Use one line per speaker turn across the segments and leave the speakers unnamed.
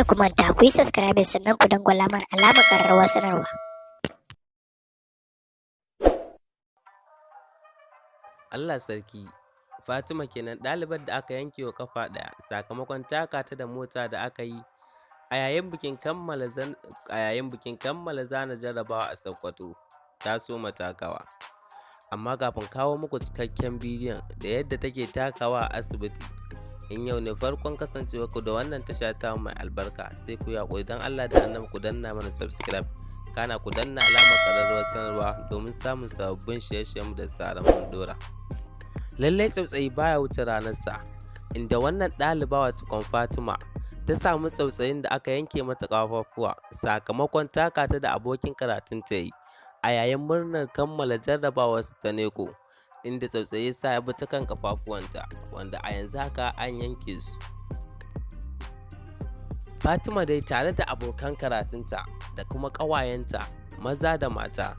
ku manta ku yi subscribe sannan ku dangwala mana alamar ƙararrawar sanarwa.
Allah sarki, Fatima kenan ɗalibar da aka yanke wa kafa ɗaya sakamakon taka ta da mota da aka yi a yayin bikin kammala zana jarrabawa a Sokoto ta soma takawa. Amma kafin kawo muku cikakken bidiyon da yadda take takawa a asibiti, in yau ne farkon kasancewa ku da wannan tasha ta mai albarka, sai ku yaƙuri don Allah da Annabi ku danna mana subscribe, kana ku danna alamar ƙararrawar sanarwa domin samun sababbin shirye-shiryenmu da tsaron mun dora. Lallai tsautsayi baya wuce ranarsa, inda wannan ɗaliba wato Fatima ta samu tsautsayin da aka yanke mata ƙafafuwa sakamakon taka ta da abokin karatun ta yi a yayin murnar kammala jarrabawarsu ta NECO, inda tsautsayi sa ya bi ta kan ƙafafuwanta, wanda a yanzu haka an yanke su. Fatima dai tare da abokan karatunta da kuma ƙawayenta maza da mata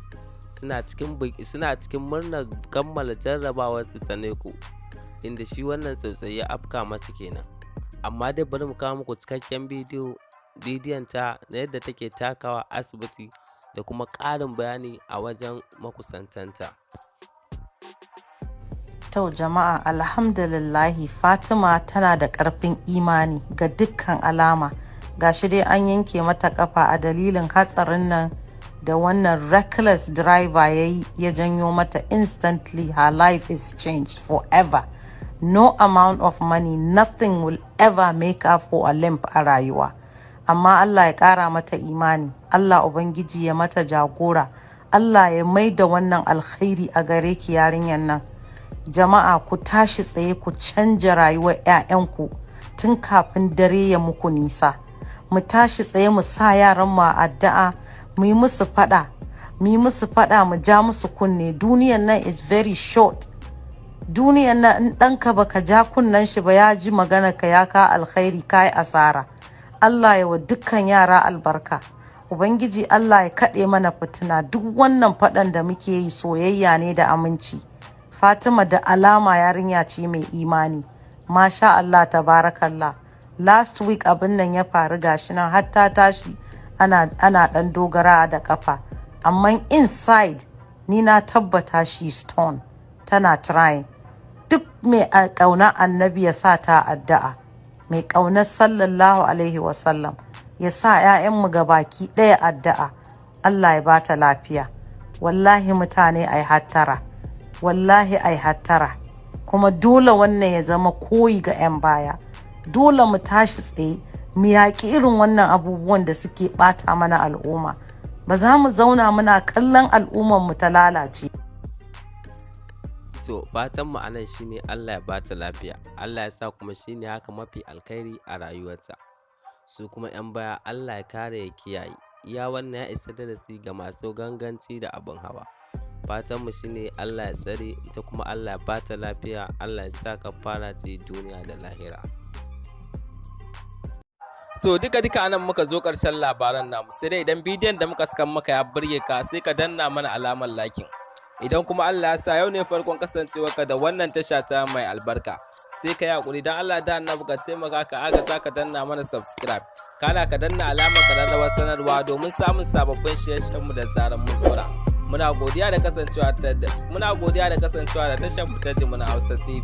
suna cikin murnar kammala jarrabawarsu ta NECO, inda shi wannan tsautsayi ya afka mata kenan. Amma dai bari mu kawo muku cikakken bidiyon ta na yadda take takawa asibiti da kuma ƙarin bayani a wajen makusantanta.
To jama'a, alhamdulillahi, Fatima tana da ƙarfin imani ga dukkan alama. Gashi dai an yanke mata ƙafa a dalilin hatsarin nan da wannan reckless driver ya janyo mata. Instantly her life is changed forever. No amount of money, nothing will ever make her for a limp a rayuwa. Amma Allah ya ƙara mata imani, Allah Ubangiji ya mata jagora, Allah ya maida wannan alkhairi a gare ki yarinyar nan. Jama'a, ku tashi tsaye ku canja rayuwar 'ya'yanku tun kafin dare ya muku nisa. Mu tashi tsaye mu sa yaran mu a addu'a, mu yi musu fada, mu ja musu kunne. Duniyar nan is very short. Duniyar nan in ɗanka baka ja kunnen shi ba, ya ji magana ka ya ka alkhairi, ka yi asara. Allah ya wa dukkan yara albarka. Ubangiji Allah ya kaɗe mana fitina. Duk wannan faɗan da muke yi soyayya ne da aminci. Fatima da alama yarinya ce mai imani. Masha Allah, tabarakallah. Last week abin nan ya faru, gashi nan har ta tashi ana ɗan dogara da ƙafa. Amma inside ni na tabbata she stone. Tana trying. Duk mai ƙauna annabi ya sa ta addu'a, mai ƙaunar sallallahu alaihi wasallam ya sa 'ya'yanmu baki ɗaya addu'a. Allah ya bata lafiya. Wallahi mutane ai hattara, wallahi ai hattara. Kuma dole wannan ya zama koyi ga 'yan baya. Dole mu tashi tsaye mu yaƙi irin wannan abubuwan da suke ɓata mana al'umma. Ba za mu zauna muna kallon al'ummarmu ta lalace.
To fatan mu anan shine Allah ya bata lafiya, Allah ya sa kuma shine haka mafi alkhairi a rayuwarta. Su kuma 'yan baya Allah ya kare ya kiyaye. Iya wannan ya isa darasi ga masu ganganci da abin hawa. Fatan mu shine Allah ya tsare ita kuma Allah ya bata lafiya, Allah ya sa kafara ce duniya da lahira. To duka anan muka zo ƙarshen labaran namu, sai dai idan bidiyon da muka saka maka ya burge ka, sai ka danna mana alamar liking. Idan kuma Allah ya sa yau ne farkon kasancewarka da wannan tasha ta mai albarka, sai ka yi haƙuri don Allah da Annabi ka taimaka ka agaza ka danna mana subscribe, kana ka danna alamar ƙararrawar sanarwa domin samun sababbin shirye-shiryenmu da zaran mun dora. Muna godiya da kasancewa da tashar mu ta Jimina Hausa TV.